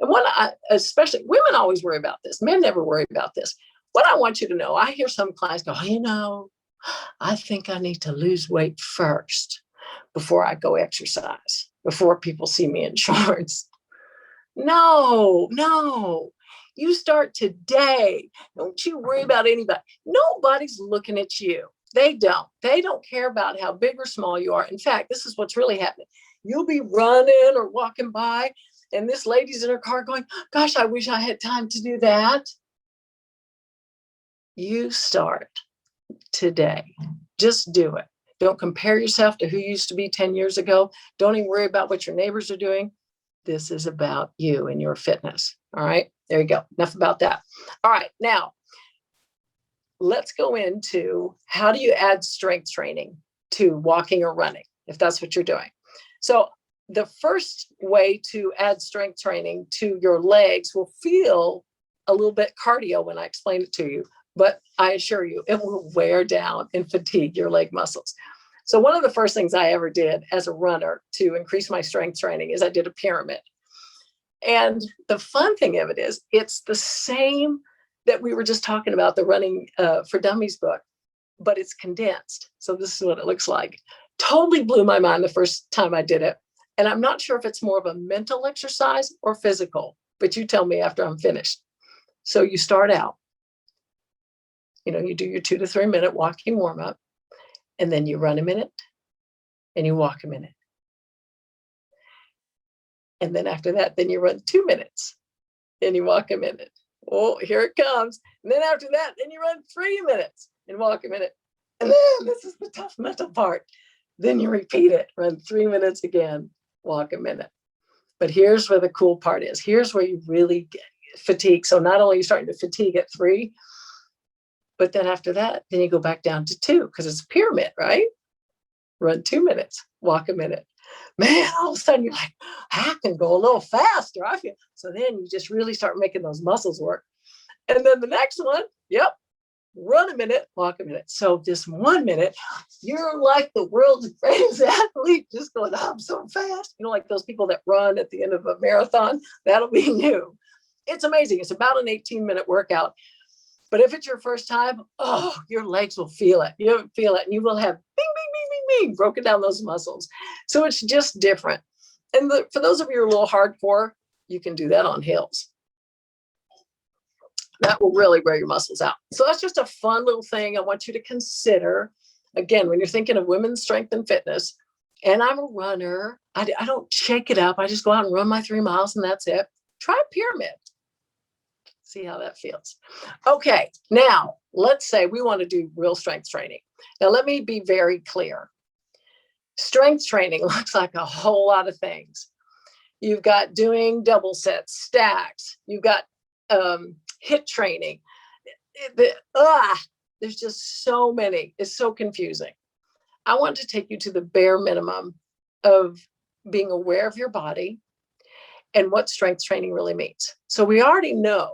And especially women always worry about this. Men never worry about this. What I want you to know, I hear some clients go, I think I need to lose weight first before I go exercise, before people see me in shorts. No. You start today. Don't you worry about anybody. Nobody's looking at you. They don't care about how big or small you are. In fact, this is what's really happening. You'll be running or walking by, and this lady's in her car going, gosh, I wish I had time to do that. You start today. Just do it. Don't compare yourself to who you used to be 10 years ago. Don't even worry about what your neighbors are doing. This is about you and your fitness. All right, there you go. Enough about that. All right, now let's go into how do you add strength training to walking or running, if that's what you're doing. So the first way to add strength training to your legs will feel a little bit cardio when I explain it to you, but I assure you it will wear down and fatigue your leg muscles. So one of the first things I ever did as a runner to increase my strength training is I did a pyramid. And the fun thing of it is it's the same that we were just talking about, the Running for Dummies book, but it's condensed. So this is what it looks like. Totally blew my mind the first time I did it. And I'm not sure if it's more of a mental exercise or physical, but you tell me after I'm finished. So you start out, you do your 2 to 3 minute walking warm up, and then you run a minute and you walk a minute. And then after that, then you run 2 minutes and you walk a minute. Oh, here it comes. And then after that, then you run 3 minutes and walk a minute. And then this is the tough mental part. Then you repeat it, run 3 minutes again, walk a minute. But here's where the cool part is. Here's where you really get fatigue. So not only are you starting to fatigue at 3, but then after that, then you go back down to 2 because it's a pyramid, right? Run 2 minutes, walk a minute. Man, all of a sudden you're like, I can go a little faster. I feel so. Then you just really start making those muscles work. And then the next one, run a minute, walk a minute. So this 1 minute, you're like the world's greatest athlete, just going, I'm so fast. Like those people that run at the end of a marathon, that'll be you. It's amazing. It's about an 18-minute workout. But if it's your first time, your legs will feel it. You feel it, and you will have bing, bing, bing, bing, bing, broken down those muscles. So it's just different. And for those of you who are a little hardcore, you can do that on hills. That will really wear your muscles out. So that's just a fun little thing I want you to consider. Again, when you're thinking of women's strength and fitness, and I'm a runner, I don't shake it up. I just go out and run my 3 miles and that's it. Try a pyramid. See how that feels. Okay, now let's say we want to do real strength training. Now, let me be very clear. Strength training looks like a whole lot of things. You've got doing double sets, stacks. You've got HIIT training. There's just so many. It's so confusing. I want to take you to the bare minimum of being aware of your body and what strength training really means. So we already know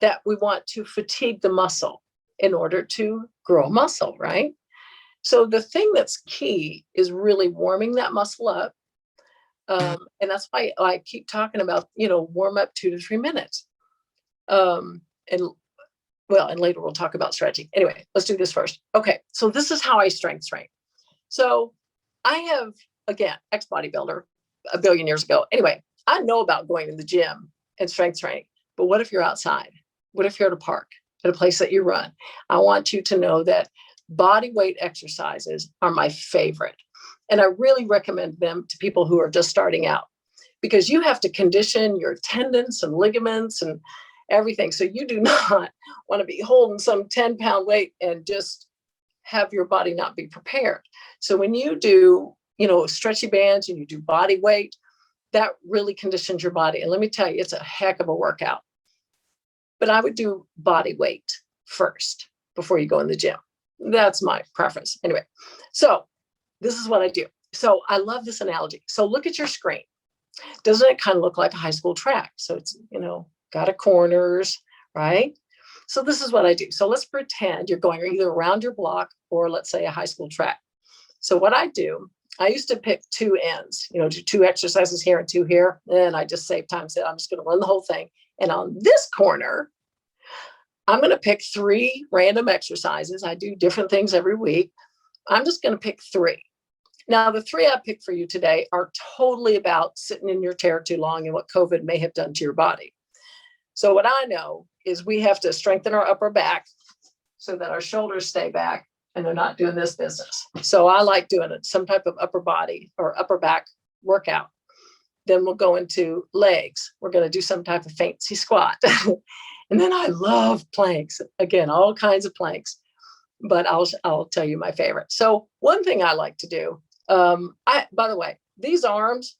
that we want to fatigue the muscle in order to grow muscle, right? So the thing that's key is really warming that muscle up. And that's why I keep talking about, warm up 2 to 3 minutes. And later we'll talk about stretching. Anyway, let's do this first. Okay, so this is how I strength train. So I have, again, ex-bodybuilder a billion years ago. Anyway, I know about going to the gym and strength training, but what if you're outside? What if you're at a park, at a place that you run? I want you to know that body weight exercises are my favorite. And I really recommend them to people who are just starting out because you have to condition your tendons and ligaments and everything. So you do not want to be holding some 10-pound weight and just have your body not be prepared. So when you do, stretchy bands and you do body weight, that really conditions your body. And let me tell you, it's a heck of a workout. But I would do body weight first before you go in the gym. That's my preference. Anyway, so this is what I do. So I love this analogy. So look at your screen. Doesn't it kind of look like a high school track? So it's, got a corners, right? So this is what I do. So let's pretend you're going either around your block or let's say a high school track. So what I do I used to pick two ends, do two exercises here and two here. And I just saved time, said, I'm just going to run the whole thing. And on this corner, I'm going to pick 3 random exercises. I do different things every week. I'm just going to pick 3. Now, the 3 I picked for you today are totally about sitting in your chair too long and what COVID may have done to your body. So what I know is we have to strengthen our upper back so that our shoulders stay back and they're not doing this business. So I like doing some type of upper body or upper back workout. Then we'll go into legs. We're going to do some type of fancy squat. And then I love planks. Again, all kinds of planks, but I'll tell you my favorite. So one thing I like to do, by the way, these arms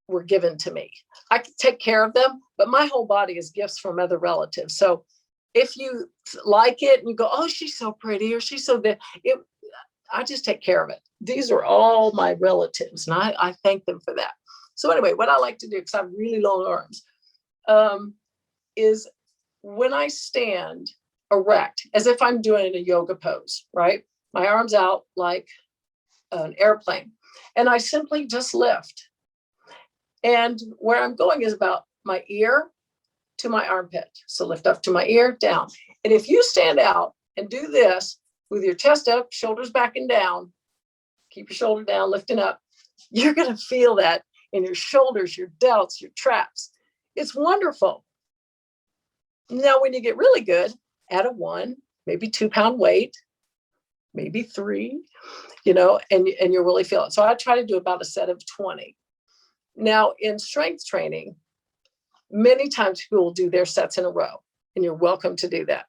were given to me. I can take care of them, but my whole body is gifts from other relatives. So if you like it and you go, oh, she's so pretty, or she's so good, I just take care of it. These are all my relatives, and I thank them for that. So anyway, what I like to do, because I have really long arms, is when I stand erect, as if I'm doing a yoga pose, right? My arms out like an airplane, and I simply just lift. And where I'm going is about my ear to my armpit. So lift up to my ear, down. And if you stand out and do this with your chest up, shoulders back and down, keep your shoulder down, lifting up, you're going to feel that in your shoulders, your delts, your traps. It's wonderful. Now, when you get really good, add a 1, maybe 2-pound weight, maybe 3, and you'll really feel it. So I try to do about a set of 20. Now, in strength training, many times people will do their sets in a row, and you're welcome to do that.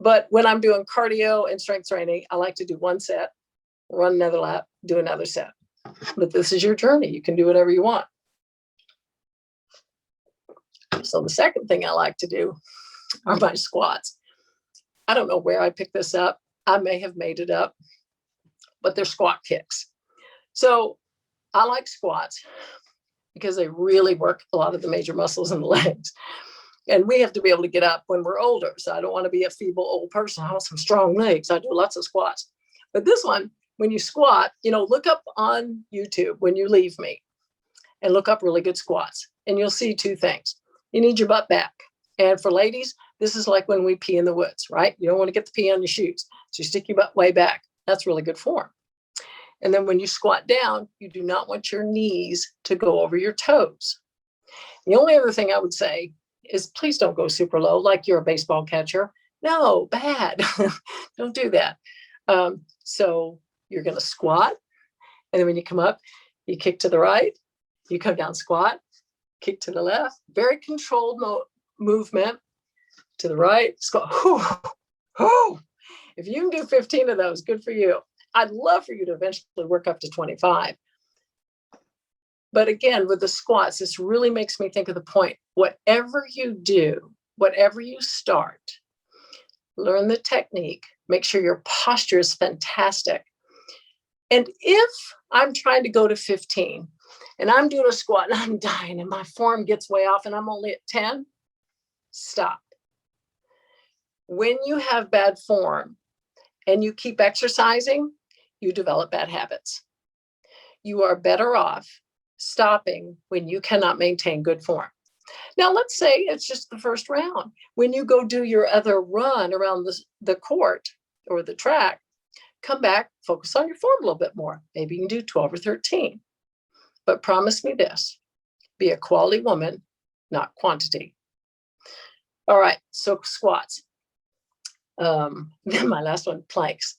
But when I'm doing cardio and strength training, I like to do 1 set, run another lap, do another set. But this is your journey. You can do whatever you want. So the second thing I like to do are my squats. I don't know where I picked this up. I may have made it up, but they're squat kicks. So I like squats because they really work a lot of the major muscles in the legs. And we have to be able to get up when we're older. So I don't want to be a feeble old person. I want some strong legs. I do lots of squats. But this one, when you squat, look up on YouTube when you leave me and look up really good squats. And you'll see 2 things. You need your butt back. And for ladies, this is like when we pee in the woods, right? You don't want to get the pee on your shoes. So you stick your butt way back. That's really good form. And then when you squat down, you do not want your knees to go over your toes. The only other thing I would say is please don't go super low like you're a baseball catcher. No, bad. Don't do that. So you're going to squat. And then when you come up, you kick to the right, you come down, squat, kick to the left, very controlled movement to the right, squat. If you can do 15 of those, good for you. I'd love for you to eventually work up to 25. But again, with the squats, this really makes me think of the point. Whatever you do, whatever you start, learn the technique, make sure your posture is fantastic. And if I'm trying to go to 15 and I'm doing a squat and I'm dying and my form gets way off and I'm only at 10, stop. When you have bad form and you keep exercising, you develop bad habits. You are better off stopping when you cannot maintain good form. Now, let's say it's just the first round. When you go do your other run around the court or the track, come back, focus on your form a little bit more. Maybe you can do 12 or 13. But promise me this, be a quality woman, not quantity. All right, so squats. Then my last one, planks.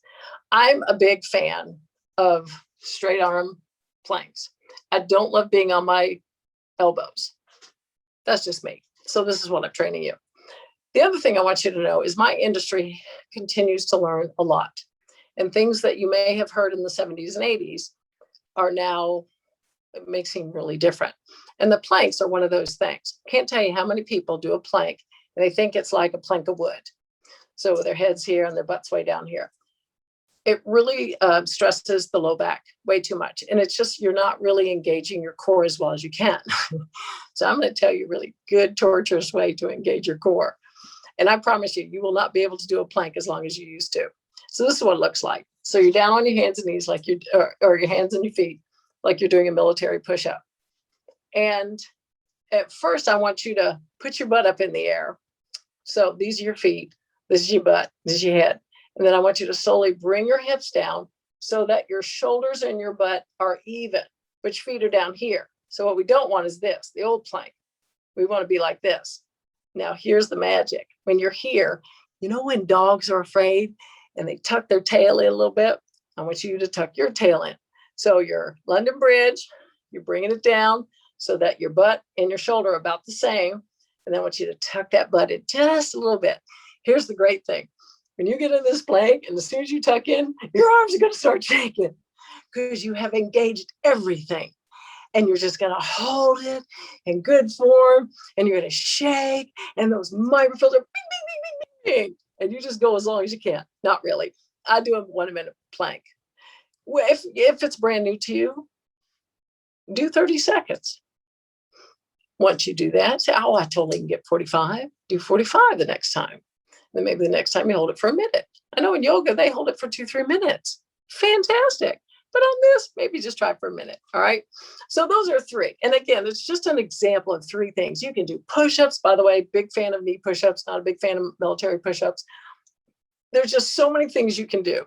I'm a big fan of straight arm planks. I don't love being on my elbows. That's just me. So this is what I'm training you. The other thing I want you to know is my industry continues to learn a lot. And things that you may have heard in the 70s and 80s are now making really different. And the planks are one of those things. Can't tell you how many people do a plank and they think it's like a plank of wood. So with their heads here and their butts way down here. It really stresses the low back way too much. And it's just, you're not really engaging your core as well as you can. So I'm going to tell you a really good, torturous way to engage your core. And I promise you, you will not be able to do a plank as long as you used to. So this is what it looks like. So you're down on your hands and knees, like or your hands and your feet, like you're doing a military push-up. And at first, I want you to put your butt up in the air. So these are your feet. This is your butt. This is your head. And then I want you to slowly bring your hips down so that your shoulders and your butt are even, but your feet are down here. So what we don't want is this, the old plank. We want to be like this. Now, here's the magic. When you're here, you know when dogs are afraid and they tuck their tail in a little bit? I want you to tuck your tail in. So your London Bridge, you're bringing it down so that your butt and your shoulder are about the same. And then I want you to tuck that butt in just a little bit. Here's the great thing. When you get in this plank, and as soon as you tuck in, your arms are going to start shaking because you have engaged everything. And you're just going to hold it in good form, and you're going to shake, and those microphones are bing, bing, bing, bing, bing. And you just go as long as you can. Not really. I do a 1 minute plank. If it's brand new to you, do 30 seconds. Once you do that, say, oh, I totally can get 45. Do 45 the next time. Then maybe the next time you hold it for a minute. I know in yoga, they hold it for 2-3 minutes. Fantastic. But on this, maybe just try for a minute. All right. So those are 3. And again, it's just an example of 3 things. You can do push-ups. By the way, big fan of knee push-ups, not a big fan of military push-ups. There's just so many things you can do.